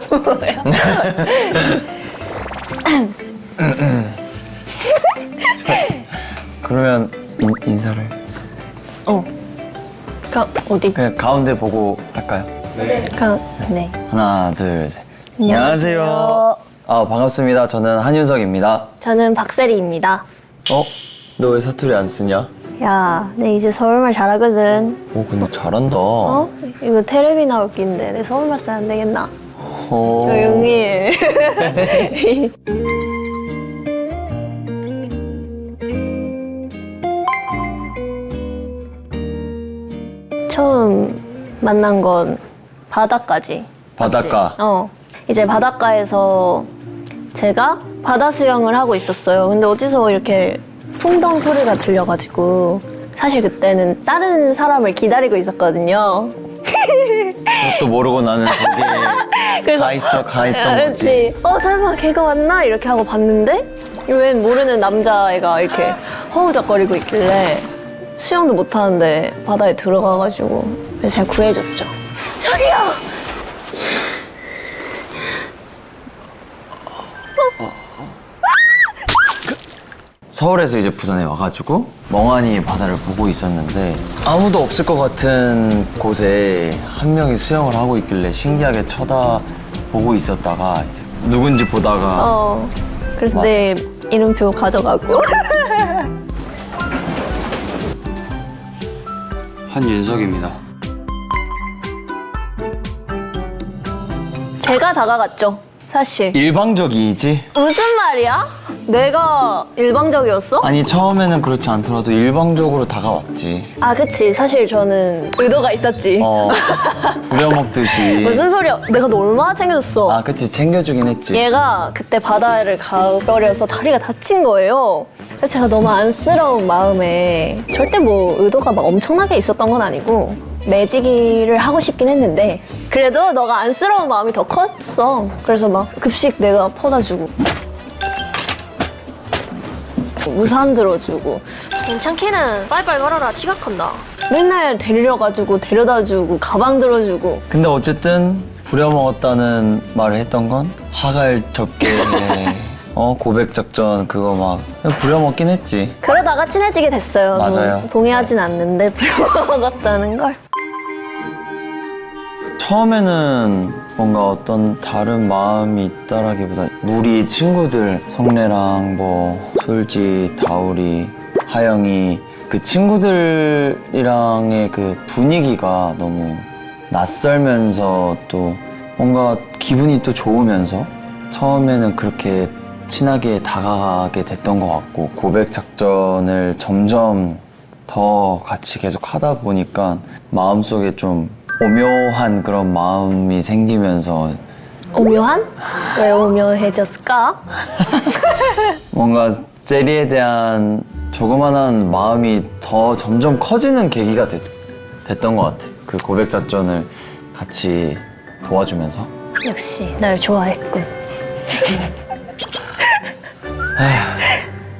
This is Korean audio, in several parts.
뭐야? 그러면 인사를 어디? 그냥 가운데 보고 할까요? 네. 하나, 둘, 셋. 안녕하세요. 반갑습니다. 저는 한윤석입니다. 저는 박세리입니다. 너 왜 사투리 안 쓰냐? 야, 내 이제 서울말 잘하거든. 근데 잘한다. 이거 테레비 나올 낀데 내 서울말 써야 안 되겠나? 어. 조용히 해. 처음 만난 건 바닷가지. 바닷가. 맞지? 이제 바닷가에서 제가 바다 수영을 하고 있었어요. 근데 어디서 이렇게 풍덩 소리가 들려가지고 사실 그때는 다른 사람을 기다리고 있었거든요. 그것도 모르고 나는 거기에 가 있던 거지. 그렇지. 설마 걔가 왔나? 이렇게 하고 봤는데 웬 모르는 남자애가 이렇게 허우적거리고 있길래 수영도 못하는데 바다에 들어가가지고 그래서 제가 구해줬죠. 저기요! 서울에서 이제 부산에 와가지고 멍하니 바다를 보고 있었는데 아무도 없을 것 같은 곳에 한 명이 수영을 하고 있길래 신기하게 쳐다보고 있었다가 이제 누군지 보다가 그래서 맞아. 내 이름표 가져가고 한윤석입니다. 제가 다가갔죠. 사실 일방적이지? 무슨 말이야? 내가 일방적이었어? 아니 처음에는 그렇지 않더라도 일방적으로 다가왔지. 그치. 사실 저는 의도가 있었지. 부려먹듯이. 무슨 소리야? 내가 너 얼마나 챙겨줬어. 그치 챙겨주긴 했지. 얘가 그때 바다를 가버려서 다리가 다친 거예요. 그래서 제가 너무 안쓰러운 마음에 절대 뭐 의도가 막 엄청나게 있었던 건 아니고 매지기를 하고 싶긴 했는데 그래도 너가 안쓰러운 마음이 더 컸어. 그래서 막 급식 내가 퍼다 주고 우산 들어주고 괜찮기는 빨리빨리 걸어라 지각한다. 맨날 데려가지고 데려다주고 가방 들어주고. 근데 어쨌든 부려먹었다는 말을 했던 건 하갈 접게 고백 작전 그거 막 그냥 부려먹긴 했지. 그러다가 친해지게 됐어요. 맞아요. 동의하진 않는데 부려먹었다는 걸. 처음에는 뭔가 어떤 다른 마음이 있다라기보다 우리 친구들 성래랑 뭐 솔지, 다우리, 하영이 그 친구들이랑의 그 분위기가 너무 낯설면서 또 뭔가 기분이 또 좋으면서 처음에는 그렇게 친하게 다가가게 됐던 것 같고 고백 작전을 점점 더 같이 계속 하다 보니까 마음속에 좀 오묘한 그런 마음이 생기면서 오묘한? 왜 오묘해졌을까? 뭔가 세리에 대한 조그만한 마음이 더 점점 커지는 계기가 됐던 것 같아. 그 고백 작전을 같이 도와주면서. 역시 날 좋아했군.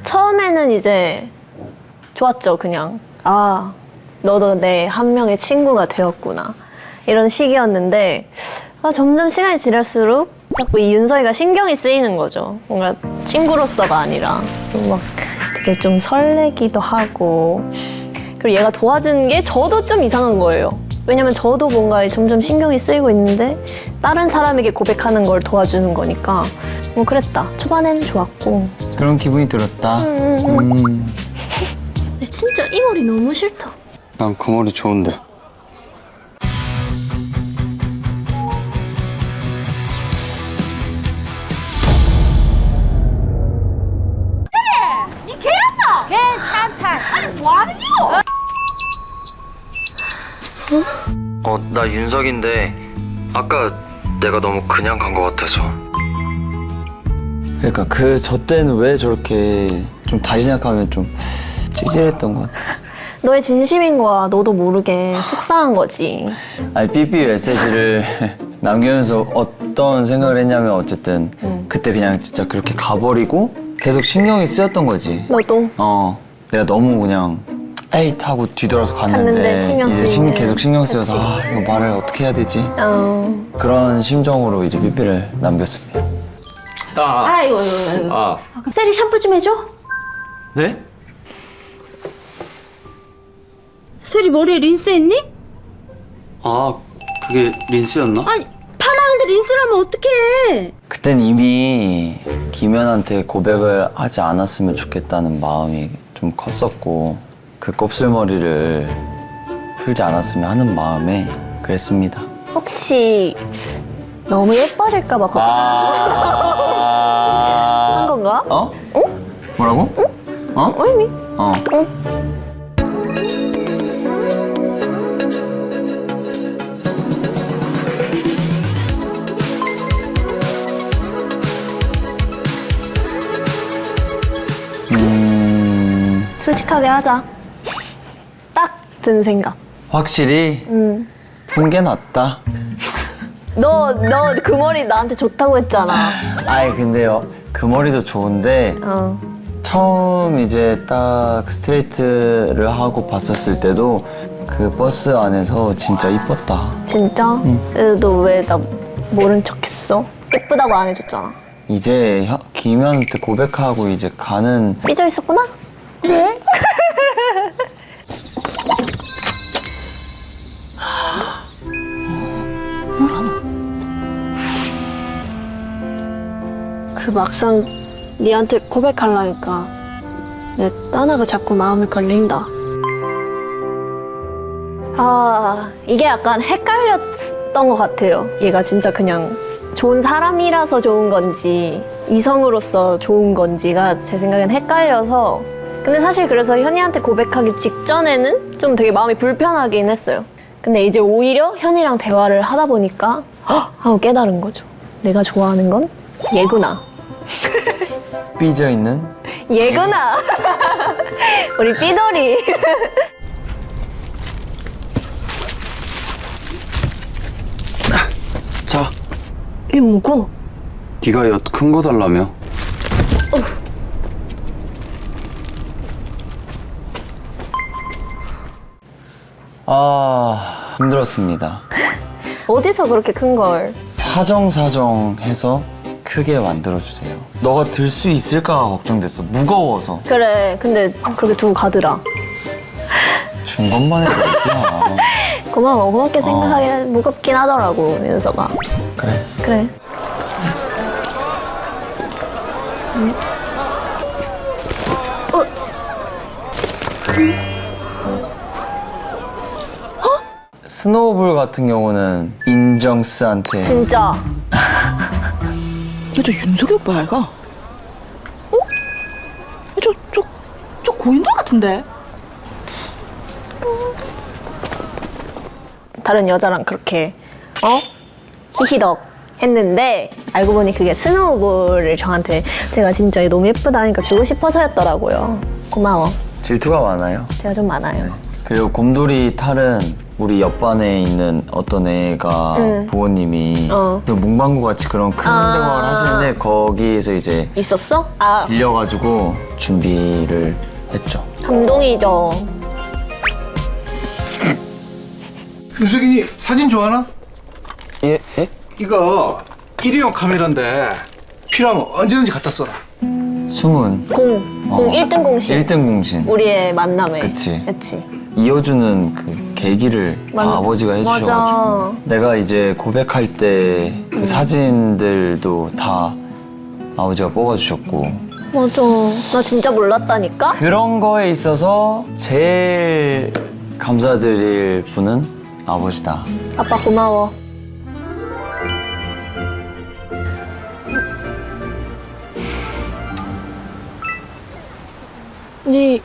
처음에는 이제 좋았죠. 그냥 너도 내 한 명의 친구가 되었구나 이런 식이었는데 점점 시간이 지날수록 자꾸 이 윤석이가 신경이 쓰이는 거죠. 뭔가 친구로서가 아니라 막 되게 좀 설레기도 하고 그리고 얘가 도와주는 게 저도 좀 이상한 거예요. 왜냐면 저도 뭔가 점점 신경이 쓰이고 있는데 다른 사람에게 고백하는 걸 도와주는 거니까 뭐 그랬다. 초반에는 좋았고 그런 기분이 들었다. 근데 진짜 이 머리 너무 싫다. 난 그 머리 좋은데. 니 개였나? 괜찮다. 아니 뭐하는 기고? 나 윤석인데 아까 내가 너무 그냥 간 것 같아서. 그러니까 저 때는 왜 저렇게 좀 다시 생각하면 좀 찌질했던 것 같아. 너의 진심인 거야. 너도 모르게 속상한 거지. 아니 삐삐 메시지를 남기면서 어떤 생각을 했냐면 어쨌든 그때 그냥 진짜 그렇게 가버리고 계속 신경이 쓰였던 거지. 너도 내가 너무 그냥 에잇 하고 뒤돌아서 갔는데 갔는데 신경 이제 쓰이는. 계속 신경 쓰여서 그치, 이거 말을 어떻게 해야 되지? 어. 그런 심정으로 이제 삐삐를 남겼습니다. 아이고. 셀이 샴푸 좀 해줘. 네? 셀이 머리에 린스 했니? 아, 그게 린스였나? 아니 파마하는데 린스를 하면 어떡해. 그땐 이미 김연한테 고백을 하지 않았으면 좋겠다는 마음이 좀 컸었고 그 곱슬머리를 풀지 않았으면 하는 마음에 그랬습니다. 혹시 너무 예뻐질까봐 걱정한 건가? 어? 뭐라고? 어? 아니. 어. 솔직하게 하자. 딱 든 생각. 확실히 푼 게 낫다. 너 그 머리 나한테 좋다고 했잖아. 아이 근데요 그 머리도 좋은데 어. 처음 이제 딱 스트레이트를 하고 봤었을 때도 그 버스 안에서 진짜 이뻤다. 진짜? 너 왜 나 모른 척했어? 예쁘다고 안 해줬잖아. 이제 김현한테 고백하고 이제 가는 삐져 있었구나? 왜? 그 막상 니한테 고백하려니까 내 따나가 자꾸 마음을 걸린다. 아, 이게 약간 헷갈렸던 것 같아요. 얘가 진짜 그냥 좋은 사람이라서 좋은 건지 이성으로서 좋은 건지가 제 생각엔 헷갈려서. 근데 사실 그래서 현이한테 고백하기 직전에는 좀 되게 마음이 불편하긴 했어요. 근데 이제 오히려 현이랑 대화를 하다 보니까 헉! 하고 깨달은 거죠. 내가 좋아하는 건 얘구나. 삐져 있는 얘구나. 우리 삐돌이. 자, 이 뭐고? 네가 큰 거 달라며. 아 힘들었습니다. 어디서 그렇게 큰 걸? 사정사정해서 크게 만들어주세요. 너가 들 수 있을까가 걱정됐어. 무거워서. 그래, 근데 그렇게 두고 가더라. 준 것만 해도 어디야. 고마워, 고맙게 생각하기는 무겁긴 하더라고, 윤서가. 그래. 그래. 스노우볼 같은 경우는 인정스한테 진짜. 저 윤석이 오빠 아이가? 어? 저 고인돌 같은데? 다른 여자랑 그렇게, 히히덕 했는데, 알고 보니 그게 스노우볼을 저한테 제가 진짜 너무 예쁘다 하니까 주고 싶어서였더라고요. 고마워. 질투가 많아요. 제가 좀 많아요. 그리고 곰돌이 탈은 우리 옆반에 있는 어떤 애가 부모님이 또 문방구 같이 그런 큰 대화를 하시는데 거기에서 이제 있었어? 아, 빌려가지고 준비를 했죠. 감동이죠. 윤석이니 사진 좋아하나? 예? 예? 이거 일회용 카메라인데 필요하면 언제든지 갖다 써라. 숨은 공 1등 공신. 1등 공신. 우리의 만남에. 그치. 그치. 이어주는 그 계기를 다 맞- 아버지가 해주셔가지고 맞아. 내가 이제 고백할 때 그 사진들도 다 아버지가 뽑아주셨고 맞아. 나 진짜 몰랐다니까? 그런 거에 있어서 제일 감사드릴 분은 아버지다. 아빠 고마워. 니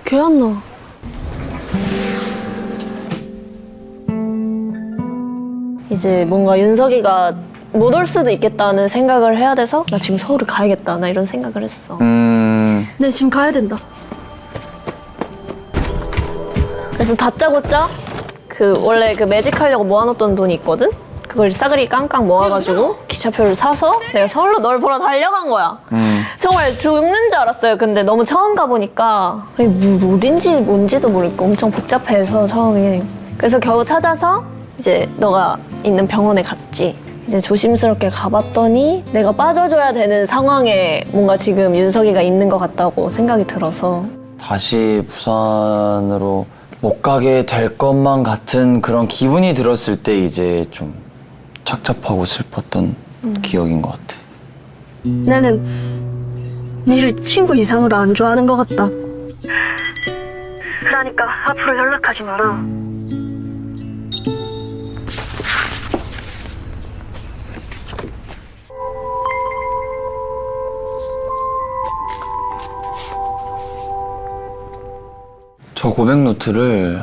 걔안 나. 이제 뭔가 윤석이가 못 올 수도 있겠다는 생각을 해야 돼서 나 지금 서울을 가야겠다. 나 이런 생각을 했어. 네, 지금 가야 된다. 그래서 다짜고짜 그 원래 그 매직 하려고 모아놓던 돈이 있거든? 그걸 싸그리 깡깡 모아가지고 기차표를 사서 내가 서울로 널 보러 달려간 거야. 정말 죽는 줄 알았어요. 근데 너무 처음 가보니까 아니, 뭐 어딘지 뭔지도 모르겠고 엄청 복잡해서 처음에. 그래서 겨우 찾아서 이제 너가 있는 병원에 갔지. 이제 조심스럽게 가봤더니 내가 빠져줘야 되는 상황에 뭔가 지금 윤석이가 있는 것 같다고 생각이 들어서 다시 부산으로 못 가게 될 것만 같은 그런 기분이 들었을 때 이제 좀 착잡하고 슬펐던 기억인 것 같아. 나는 니를 친구 이상으로 안 좋아하는 것 같다. 그러니까 앞으로 연락하지 마라. 저 고백 노트를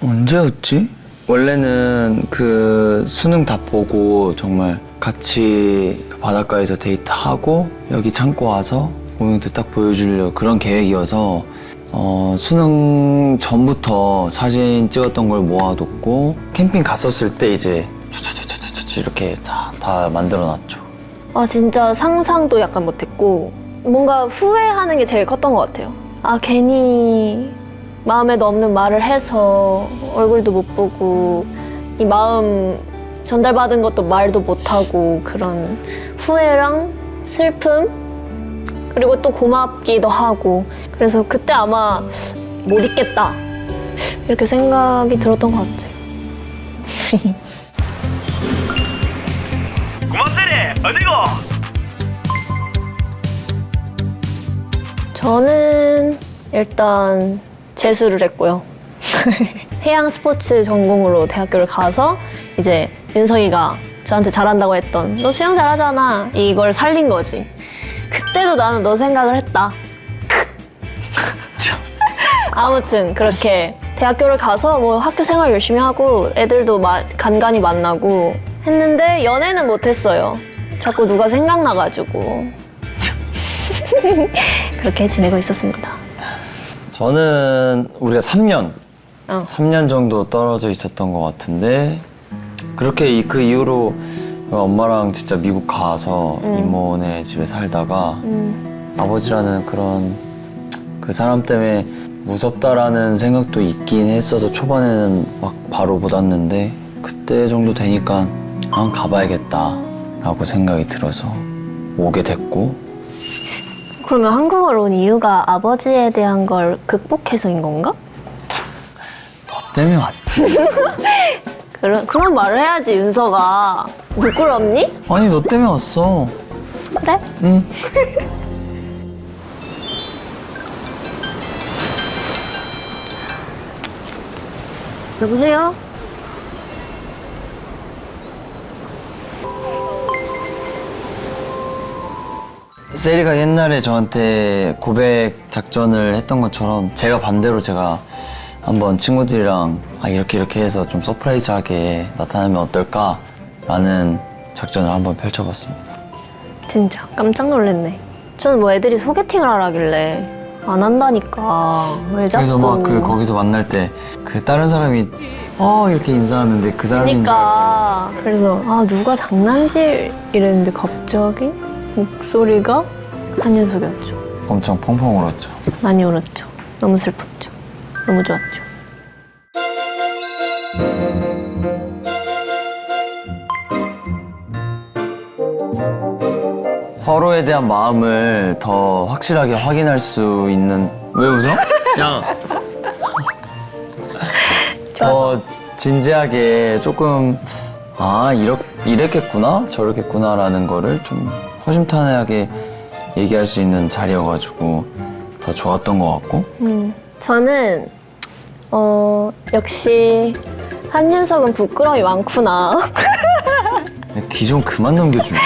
언제였지? 원래는 그 수능 다 보고 정말 같이 그 바닷가에서 데이트하고 여기 창고 와서 고백 노트 딱 보여주려고 그런 계획이어서 수능 전부터 사진 찍었던 걸 모아뒀고 캠핑 갔었을 때 이제 차차차차차 이렇게 다 만들어놨죠. 아 진짜 상상도 약간 못했고 뭔가 후회하는 게 제일 컸던 것 같아요. 아 괜히 마음에도 없는 말을 해서 얼굴도 못 보고 이 마음 전달받은 것도 말도 못하고 그런 후회랑 슬픔 그리고 또 고맙기도 하고 그래서 그때 아마 못 잊겠다 이렇게 생각이 들었던 것 같아요. 고맙대리 어디고? 저는 일단 재수를 했고요. 해양 스포츠 전공으로 대학교를 가서 이제 윤석이가 저한테 잘한다고 했던 너 수영 잘하잖아 이걸 살린 거지. 그때도 나는 너 생각을 했다. 아무튼 그렇게 대학교를 가서 뭐 학교 생활 열심히 하고 애들도 간간히 만나고 했는데 연애는 못했어요. 자꾸 누가 생각나가지고 그렇게 지내고 있었습니다. 저는 우리가 3년 어. 3년 정도 떨어져 있었던 것 같은데 그렇게 그 이후로 엄마랑 진짜 미국 가서 이모네 집에 살다가 아버지라는 그런 그 사람 때문에 무섭다라는 생각도 있긴 했어서 초반에는 막 바로 못 왔는데 그때 정도 되니까 가봐야겠다라고 생각이 들어서 오게 됐고. 그러면 한국어로 온 이유가 아버지에 대한 걸 극복해서인 건가? 너 때문에 왔지. 그런 말을 해야지 윤서가. 부끄럽니? 아니 너 때문에 왔어. 그래? 응. 여보세요? 세리가 옛날에 저한테 고백 작전을 했던 것처럼 제가 반대로 제가 한번 친구들이랑 이렇게 해서 좀 서프라이즈하게 나타나면 어떨까라는 작전을 한번 펼쳐봤습니다. 진짜 깜짝 놀랐네. 저는 뭐 애들이 소개팅을 하라길래 안 한다니까. 왜 자꾸. 그래서 막 거기서 만날 때 그 다른 사람이 이렇게 인사하는데 그 사람이 그러니까 그래서 누가 장난질 이랬는데 갑자기 목소리가 한윤석이었죠. 엄청 펑펑 울었죠. 많이 울었죠. 너무 슬펐죠. 너무 좋았죠. 서로에 대한 마음을 더 확실하게 확인할 수 있는. 왜 웃어? 야. 더 진지하게 조금 이랬겠구나 저랬겠구나라는 거를 좀 허심탄회하게 얘기할 수 있는 자리여가지고 더 좋았던 것 같고. 저는 역시 한윤석은 부끄러움이 많구나. 귀 좀 그만 넘겨주네.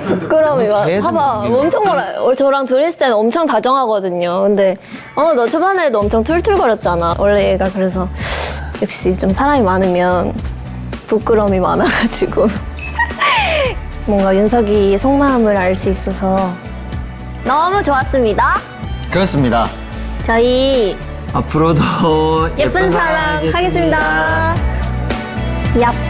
부끄러움이 많아. 계속 봐봐, 엄청 뭐라. 저랑 둘이 있을 때는 엄청 다정하거든요. 근데 너 초반에도 엄청 툴툴거렸잖아. 원래 얘가 그래서 역시 좀 사람이 많으면 부끄러움이 많아가지고 뭔가 윤석이의 속마음을 알 수 있어서 너무 좋았습니다. 그렇습니다. 저희 앞으로도 예쁜 사랑 하겠습니다. 얍.